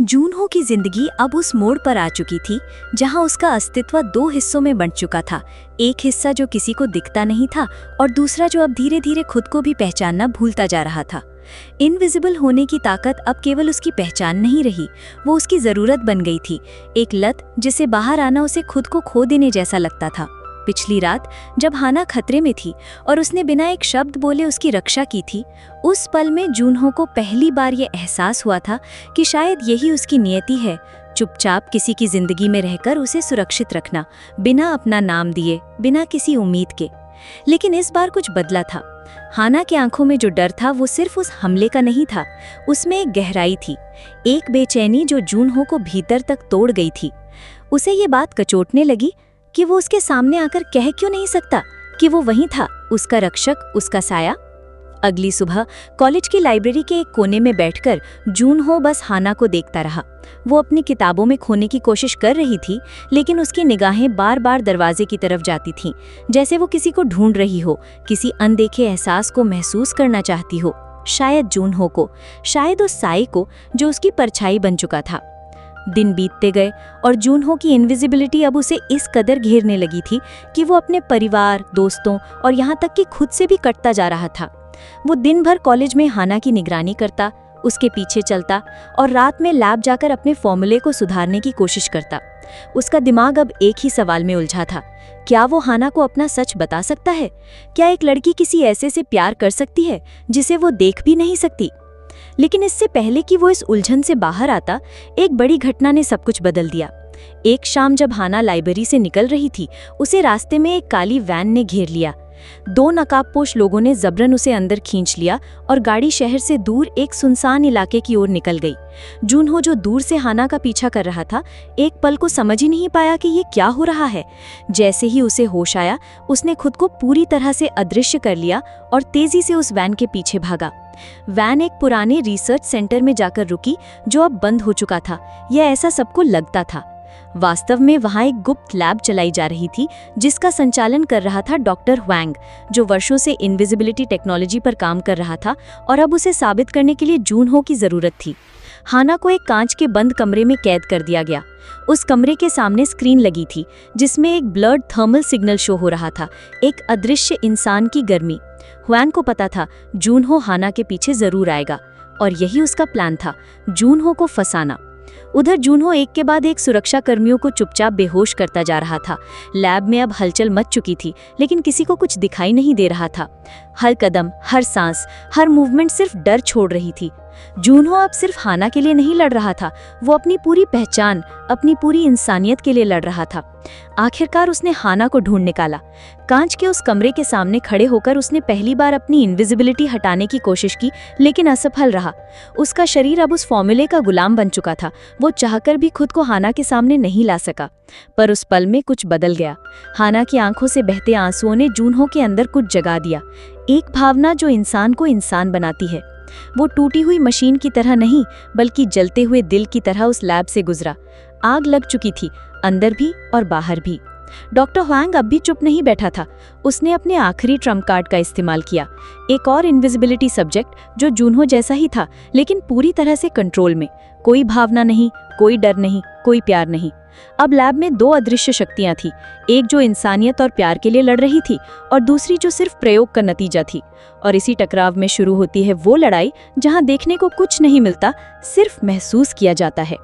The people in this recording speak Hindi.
जूनहो की जिंदगी अब उस मोड़ पर आ चुकी थी जहां उसका अस्तित्व दो हिस्सों में बंट चुका था। एक हिस्सा जो किसी को दिखता नहीं था और दूसरा जो अब धीरे धीरे खुद को भी पहचानना भूलता जा रहा था। इनविजिबल होने की ताकत अब केवल उसकी पहचान नहीं रही, वो उसकी जरूरत बन गई थी। एक लत जिसे बाहर आना उसे खुद को खो देने जैसा लगता था। पिछली रात जब हाना खतरे में थी और उसने बिना एक शब्द बोले उसकी रक्षा की थी, उस पल में जूनहो को पहली बार ये एहसास हुआ था कि शायद यही उसकी नियति है, चुपचाप किसी की जिंदगी में रहकर उसे सुरक्षित रखना, बिना अपना नाम दिए, बिना किसी उम्मीद के। लेकिन इस बार कुछ बदला था। हाना की आंखों में जो डर था वो सिर्फ उस हमले का नहीं था, उसमें एक गहराई थी, एक बेचैनी जो जूनहो को भीतर तक तोड़ गई थी। उसे ये बात कचोटने लगी कि वो उसके सामने आकर कह क्यों नहीं सकता कि वो वहीं था, उसका रक्षक, उसका साया। अगली सुबह कॉलेज की लाइब्रेरी के एक कोने में बैठकर जूनहो बस हाना को देखता रहा। वो अपनी किताबों में खोने की कोशिश कर रही थी, लेकिन उसकी निगाहें बार बार दरवाजे की तरफ जाती थीं, जैसे वो किसी को ढूंढ रही हो, किसी अनदेखे एहसास को महसूस करना चाहती हो। शायद जूनहो को, शायद उस साए को जो उसकी परछाई बन चुका था। दिन बीतते गए और जूनहो की इनविजिबिलिटी अब उसे इस कदर घेरने लगी थी कि वो अपने परिवार, दोस्तों और यहाँ तक कि खुद से भी कटता जा रहा था। वो दिन भर कॉलेज में हाना की निगरानी करता, उसके पीछे चलता और रात में लैब जाकर अपने फॉर्मूले को सुधारने की कोशिश करता। उसका दिमाग अब एक ही सवाल में उलझा था, क्या वो हाना को अपना सच बता सकता है? क्या एक लड़की किसी ऐसे से प्यार कर सकती है जिसे वो देख भी नहीं सकती? लेकिन इससे पहले कि वो इस उलझन से बाहर आता, एक बड़ी घटना ने सब कुछ बदल दिया। एक शाम जब हाना लाइब्रेरी से निकल रही थी, उसे रास्ते में एक काली वैन ने घेर लिया। दो नकाबपोश लोगों ने जबरन उसे अंदर खींच लिया और गाड़ी शहर से दूर एक सुनसान इलाके की ओर निकल गई। जूनहो जो दूर से हाना का पीछा कर रहा था, एक पल को समझ ही नहीं पाया कि ये क्या हो रहा है। जैसे ही उसे होश आया, उसने खुद को पूरी तरह से अदृश्य कर लिया और तेजी से उस वैन के पीछे भागा। वैन एक पुराने रिसर्च सेंटर में जाकर रुकी जो अब बंद हो चुका था, यह ऐसा सबको लगता था। वास्तव में वहां एक गुप्त लैब चलाई जा रही थी जिसका संचालन कर रहा था डॉक्टर ह्वांग, जो वर्षों से इनविजिबिलिटी टेक्नोलॉजी पर काम कर रहा था और अब उसे साबित करने के लिए जूनहो की जरूरत थी। हाना को एक कांच के बंद कमरे में कैद कर दिया गया। उस कमरे के सामने स्क्रीन लगी थी जिसमें एक ब्लर्ड थर्मल सिग्नल शो हो रहा था, एक अदृश्य इंसान की गर्मी। ह्वांग को पता था जूनहो हाना के पीछे जरूर आएगा और यही उसका प्लान था, जूनहो को फंसाना। उधर जूनहो एक के बाद एक सुरक्षा कर्मियों को चुपचाप बेहोश करता जा रहा था। लैब में अब हलचल मच चुकी थी, लेकिन किसी को कुछ दिखाई नहीं दे रहा था। हर कदम, हर सांस, हर मूवमेंट सिर्फ डर छोड़ रही थी। जूनहो अब सिर्फ हाना के लिए नहीं लड़ रहा था, वो अपनी पूरी पहचान, अपनी पूरी इंसानियत के लिए लड़ रहा था। आखिरकार उसने हाना को ढूंढ निकाला। कांच के उस कमरे के सामने खड़े होकर उसने पहली बार अपनी इनविजिबिलिटी हटाने की कोशिश की, लेकिन असफल रहा। उसका शरीर अब उस फॉर्मूले का गुलाम बन चुका था। वो चाहकर भी खुद को हाना के सामने नहीं ला सका। पर उस पल में कुछ बदल गया। हाना की आंखों से बहते आंसुओं ने जूनहो के अंदर कुछ जगा दिया, एक भावना जो इंसान को इंसान बनाती है। वो टूटी हुई मशीन की तरह नहीं, बल्कि जलते हुए दिल की तरह उस लैब से गुजरा। आग लग चुकी थी, अंदर भी और बाहर भी। डॉक्टर ह्वांग अब भी चुप नहीं बैठा था। उसने अपने आखिरी ट्रम्प कार्ड का इस्तेमाल किया, एक और इनविजिबिलिटी सब्जेक्ट जो जूनहो जैसा ही था, लेकिन पूरी तरह से कंट्रोल में। कोई भावना नहीं, कोई डर नहीं, कोई प्यार नहीं। अब लैब में दो अदृश्य शक्तियां थी, एक जो इंसानियत और प्यार के लिए लड़ रही थी और दूसरी जो सिर्फ प्रयोग का नतीजा थी। और इसी टकराव में शुरू होती है वो लड़ाई जहां देखने को कुछ नहीं मिलता, सिर्फ महसूस किया जाता है।